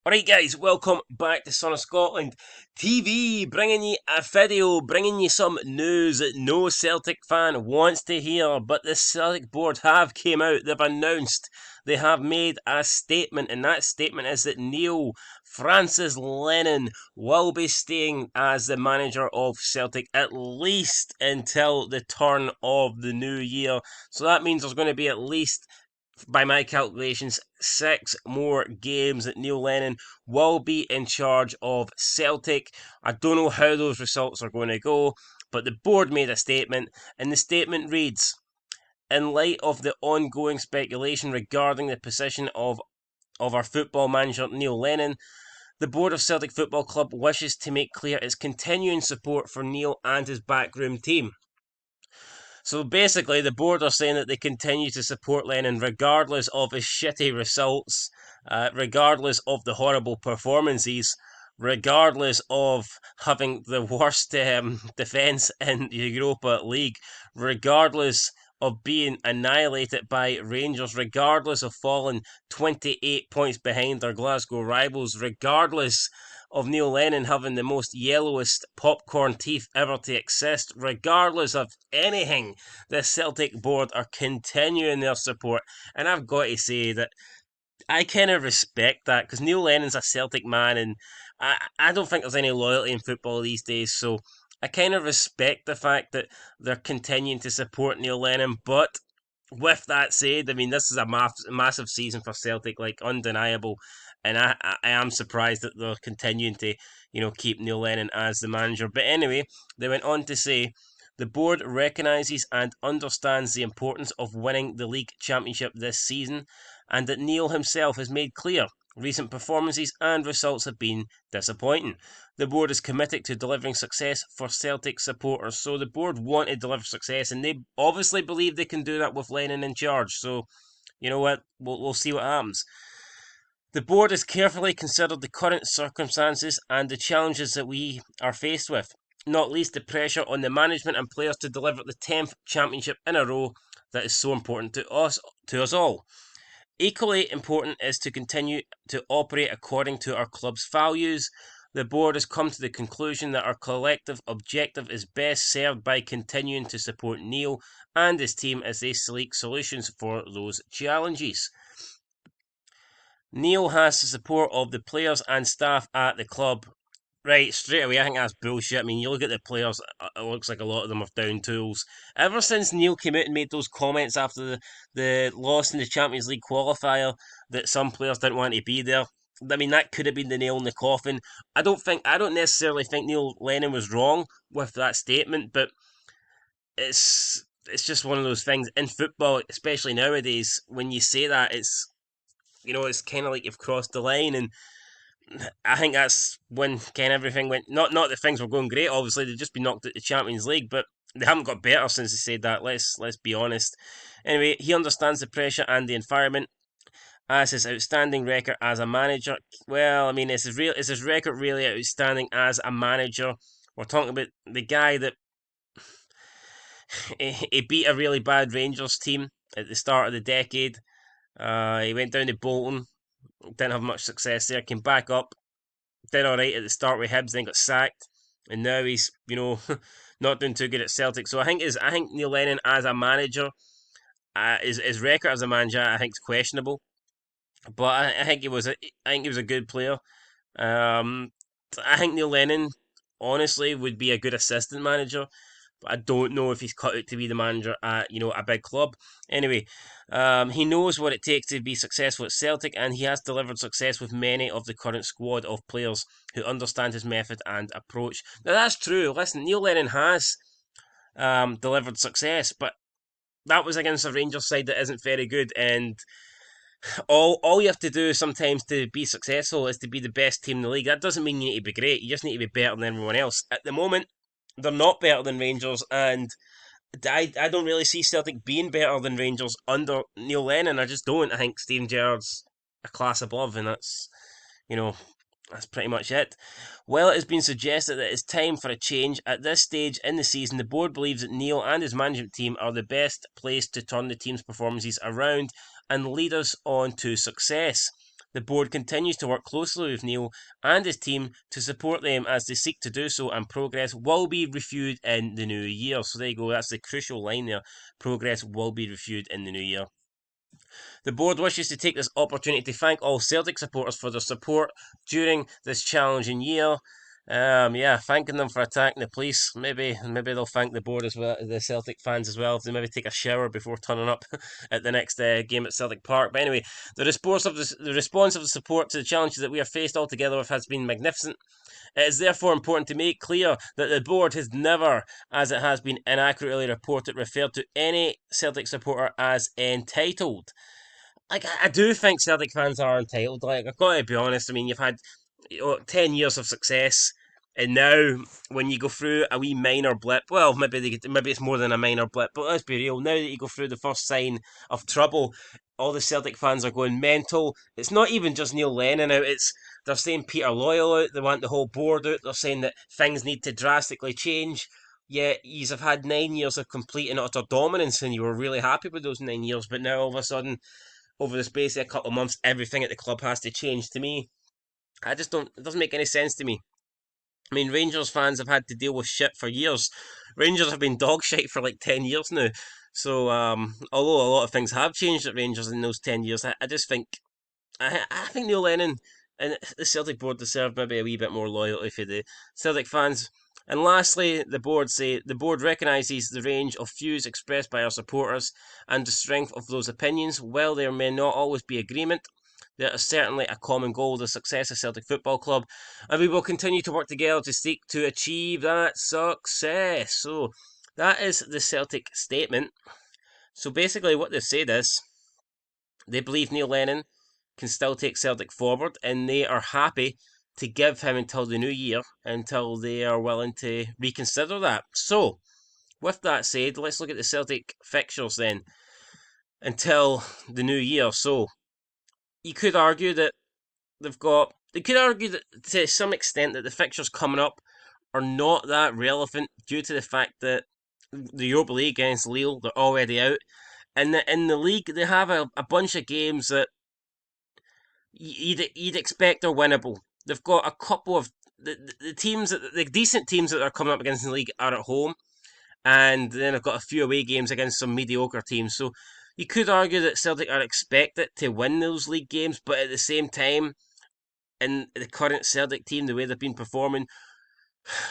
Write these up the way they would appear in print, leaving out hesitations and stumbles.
Alright guys, welcome back to Son of Scotland TV, bringing you a video, bringing you some news that no Celtic fan wants to hear, but the Celtic board have came out, they've announced, they have made a statement, and that statement is that Neil Francis Lennon will be staying as the manager of Celtic at least until the turn of the new year. So that means there's going to be at least, by my calculations, 6 more games that Neil Lennon will be in charge of Celtic. I don't know how those results are going to go, but the board made a statement, and the statement reads: in light of the ongoing speculation regarding the position of our football manager Neil Lennon, the board of Celtic Football Club wishes to make clear its continuing support for Neil and his backroom team. So basically, the board are saying that they continue to support Lennon regardless of his shitty results, regardless of the horrible performances, regardless of having the worst defence in the Europa League, regardless of being annihilated by Rangers, regardless of falling 28 points behind their Glasgow rivals, regardless of Neil Lennon having the most yellowest popcorn teeth ever to exist, regardless of anything, the Celtic board are continuing their support. And I've got to say that I kind of respect that because Neil Lennon's a Celtic man, and I don't think there's any loyalty in football these days. So I kind of respect the fact that they're continuing to support Neil Lennon. But with that said, I mean, this is a massive season for Celtic, like undeniable, and I am surprised that they're continuing to keep Neil Lennon as the manager. But anyway, they went on to say the board recognises and understands the importance of winning the league championship this season, and that Neil himself has made clear recent performances and results have been disappointing. The board is committed to delivering success for Celtic supporters. So the board want to deliver success, and they obviously believe they can do that with Lennon in charge. So, you know what? We'll see what happens. The board has carefully considered the current circumstances and the challenges that we are faced with, not least the pressure on the management and players to deliver the 10th championship in a row that is so important to us all. Equally important is to continue to operate according to our club's values. The board has come to the conclusion that our collective objective is best served by continuing to support Neil and his team as they seek solutions for those challenges. Neil has the support of the players and staff at the club. Right, straight away, I think that's bullshit. I mean, you look at the players, it looks like a lot of them have down tools. Ever since Neil came out and made those comments after the loss in the Champions League qualifier that some players didn't want to be there, I mean, that could have been the nail in the coffin. I don't necessarily think Neil Lennon was wrong with that statement, but it's just one of those things in football, especially nowadays. When you say that, it's kind of like you've crossed the line, and I think that's when kind of everything went. Not that things were going great. Obviously, they've just been knocked out the Champions League, but they haven't got better since they said that. Let's be honest. Anyway, he understands the pressure and the environment. As his outstanding record as a manager, well, I mean, is his record really outstanding as a manager? We're talking about the guy that he beat a really bad Rangers team at the start of the decade. He went down to Bolton, didn't have much success there. Came back up, did all right at the start with Hibs, then got sacked, and now he's not doing too good at Celtic. So I think Neil Lennon as a manager, his record as a manager, I think is questionable, but I think he was a good player. Um, I think Neil Lennon honestly would be a good assistant manager. I don't know if he's cut out to be the manager at a big club. Anyway, he knows what it takes to be successful at Celtic, and he has delivered success with many of the current squad of players who understand his method and approach. Now that's true. Listen, Neil Lennon has delivered success, but that was against a Rangers side that isn't very good, and all you have to do sometimes to be successful is to be the best team in the league. That doesn't mean you need to be great. You just need to be better than everyone else. At the moment, they're not better than Rangers, and I don't really see Celtic being better than Rangers under Neil Lennon. I just don't. I think Steven Gerrard's a class above, and you know, that's pretty much it. While it has been suggested that it's time for a change, at this stage in the season, the board believes that Neil and his management team are the best placed to turn the team's performances around and lead us on to success. The board continues to work closely with Neil and his team to support them as they seek to do so, and progress will be reviewed in the new year. So there you go, that's the crucial line there. Progress will be reviewed in the new year. The board wishes to take this opportunity to thank all Celtic supporters for their support during this challenging year. Yeah, thanking them for attacking the police. Maybe they'll thank the board as well, the Celtic fans as well, if they maybe take a shower before turning up at the next game at Celtic Park. But anyway, the response of the support to the challenges that we are faced all together with has been magnificent. It is therefore important to make clear that the board has never, as it has been inaccurately reported, referred to any Celtic supporter as entitled. Like, I do think Celtic fans are entitled. Like, I've got to be honest. I mean, you've had 10 years of success, and now when you go through a wee minor blip, well, maybe it's more than a minor blip, but let's be real. Now that you go through the first sign of trouble, all the Celtic fans are going mental. It's not even just Neil Lennon out. They're saying Peter Loyal out. They want the whole board out. They're saying that things need to drastically change. Yeah, you have had 9 years of complete and utter dominance, and you were really happy with those 9 years. But now all of a sudden, over the space of a couple of months, everything at the club has to change. To me, I just don't. It doesn't make any sense to me. I mean, Rangers fans have had to deal with shit for years. Rangers have been dog shit for like 10 years now. So, although a lot of things have changed at Rangers in those 10 years, I just think I think Neil Lennon and the Celtic board deserve maybe a wee bit more loyalty for the Celtic fans. And lastly, the board recognises the range of views expressed by our supporters and the strength of those opinions. While there may not always be agreement, there is certainly a common goal: the success of Celtic Football Club, and we will continue to work together to seek to achieve that success. So that is the Celtic statement. So basically, what they've said is they believe Neil Lennon can still take Celtic forward, and they are happy to give him until the new year, until they are willing to reconsider that. So, with that said, let's look at the Celtic fixtures then until the new year. So, you could argue that they could argue that to some extent that the fixtures coming up are not that relevant due to the fact that the Europa League against Lille, they're already out. And in the league, they have a bunch of games that you'd expect are winnable. They've got a couple of the teams the decent teams that are coming up against in the league are at home, and then I've got a few away games against some mediocre teams. So you could argue that Celtic are expected to win those league games, but at the same time, in the current Celtic team, the way they've been performing,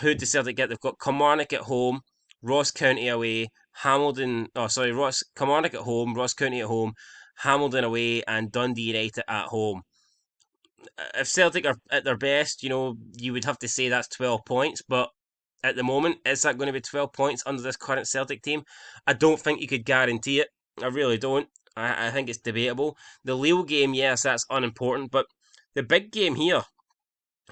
who does Celtic get? They've got Kilmarnock at home, Ross County away, Kilmarnock at home, Ross County at home, Hamilton away, and Dundee United at home. If Celtic are at their best, you would have to say that's 12 points, but at the moment, is that going to be 12 points under this current Celtic team? I don't think you could guarantee it. I really don't. I think it's debatable. The Lille game, yes, that's unimportant, but the big game here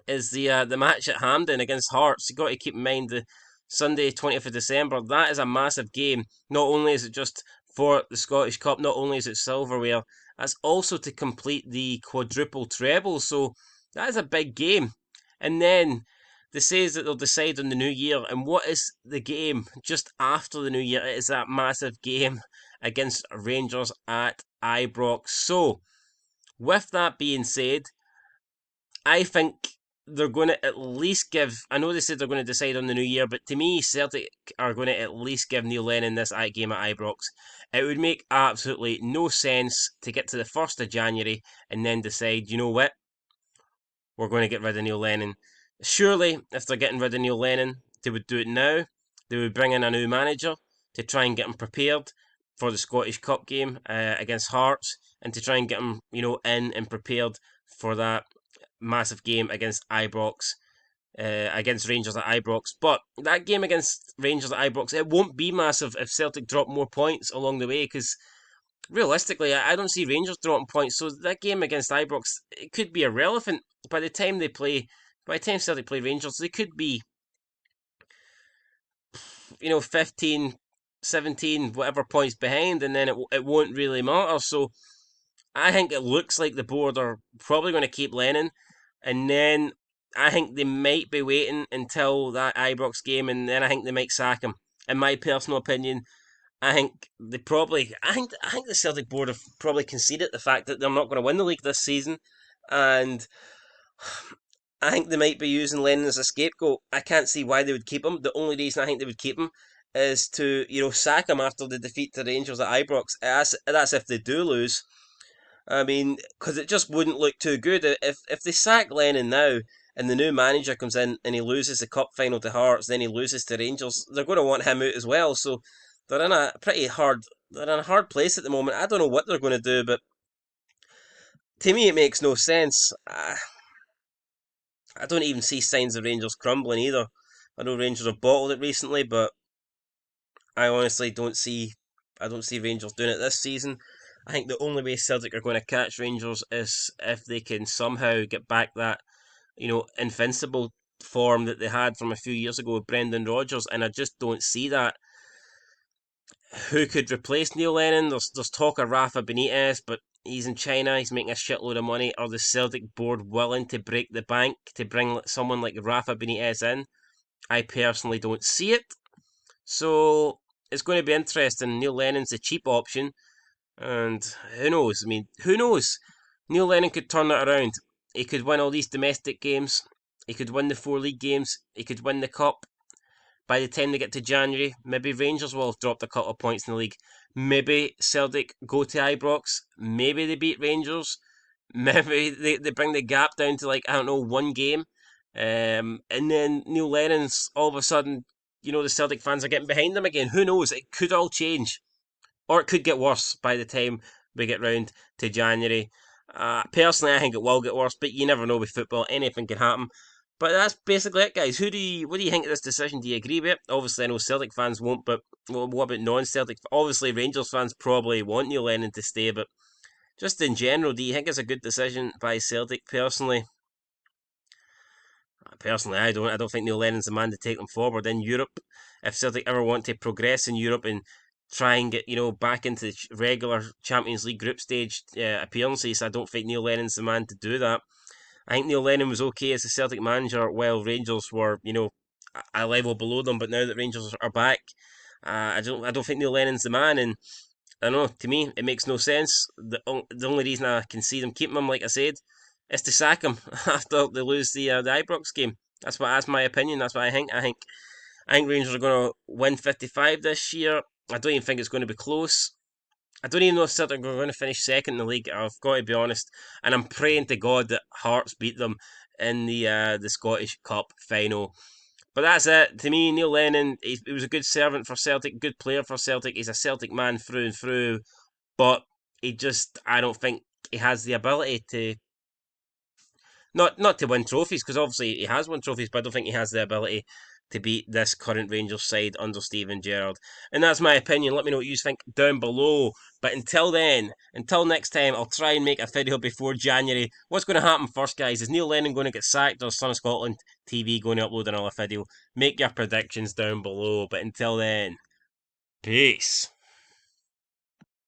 is the match at Hampden against Hearts. You've got to keep in mind the Sunday, 20th of December. That is a massive game. Not only is it just for the Scottish Cup, not only is it silverware, that's also to complete the quadruple treble. So that is a big game. And then they says that they'll decide on the new year. And what is the game just after the new year? It is that massive game against Rangers at Ibrox. So, with that being said, I think they're going to at least give. I know they said they're going to decide on the new year, but to me, Celtic are going to at least give Neil Lennon this game at Ibrox. It would make absolutely no sense to get to the 1st of January and then decide, you know what, we're going to get rid of Neil Lennon. Surely, if they're getting rid of Neil Lennon, they would do it now. They would bring in a new manager to try and get him prepared for the Scottish Cup game against Hearts, and to try and get him, in and prepared for that massive game against Ibrox, against Rangers at Ibrox. But that game against Rangers at Ibrox, it won't be massive if Celtic drop more points along the way, because realistically, I don't see Rangers dropping points. So that game against Ibrox, it could be irrelevant by the time Celtic play Rangers. They could be, 15, 17, whatever points behind, and then it won't really matter. So I think it looks like the board are probably going to keep Lennon, and then I think they might be waiting until that Ibrox game, and then I think they might sack him. In my personal opinion, I think I think the Celtic board have probably conceded the fact that they're not going to win the league this season, And I think they might be using Lennon as a scapegoat. I can't see why they would keep him. The only reason I think they would keep him is to, sack him after the defeat to Rangers at Ibrox. That's if they do lose. I mean, because it just wouldn't look too good if they sack Lennon now and the new manager comes in and he loses the cup final to Hearts, then he loses to Rangers. They're going to want him out as well. So they're in a pretty hard they're in a hard place at the moment. I don't know what they're going to do, but to me it makes no sense. I don't even see signs of Rangers crumbling either. I know Rangers have bottled it recently, but I honestly don't see Rangers doing it this season. I think the only way Celtic are going to catch Rangers is if they can somehow get back that, invincible form that they had from a few years ago with Brendan Rodgers, and I just don't see that. Who could replace Neil Lennon? There's talk of Rafa Benitez, but he's in China, he's making a shitload of money. Are the Celtic board willing to break the bank to bring someone like Rafa Benitez in? I personally don't see it. So it's going to be interesting. Neil Lennon's the cheap option, and who knows? I mean, who knows? Neil Lennon could turn it around. He could win all these domestic games. He could win the 4 league games. He could win the cup. By the time they get to January, maybe Rangers will have dropped a couple of points in the league. Maybe Celtic go to Ibrox. Maybe they beat Rangers. Maybe they bring the gap down to, like, I don't know, 1 game. And then Neil Lennon's all of a sudden, the Celtic fans are getting behind them again. Who knows? It could all change. Or it could get worse by the time we get round to January. Personally, I think it will get worse, but you never know with football. Anything can happen. But that's basically it, guys. What do you think of this decision? Do you agree with it? Obviously, I know Celtic fans won't, but what about non-Celtic? Obviously, Rangers fans probably want Neil Lennon to stay, but just in general, do you think it's a good decision by Celtic? Personally, I don't. I don't think Neil Lennon's the man to take them forward in Europe. If Celtic ever want to progress in Europe and try and get back into the regular Champions League group stage appearances, I don't think Neil Lennon's the man to do that. I think Neil Lennon was okay as a Celtic manager while Rangers were a level below them, but now that Rangers are back, I don't think Neil Lennon's the man, and I don't know. To me, it makes no sense. The only reason I can see them keeping him, like I said, is to sack him after they lose the Ibrox game. That's my opinion. That's what I think. I think Rangers are going to win 55 this year. I don't even think it's going to be close. I don't even know if Celtic are going to finish second in the league. I've got to be honest, and I'm praying to God that Hearts beat them in the Scottish Cup final. But that's it. To me, Neil Lennon, he was a good servant for Celtic, good player for Celtic. He's a Celtic man through and through, but I don't think he has the ability to not to win trophies, because obviously he has won trophies, but I don't think he has the ability to beat this current Rangers side under Steven Gerrard. And that's my opinion. Let me know what you think down below. But until next time, I'll try and make a video before January. What's going to happen first, guys? Is Neil Lennon going to get sacked, or Son of Scotland TV going to upload another video? Make your predictions down below. But until then, peace.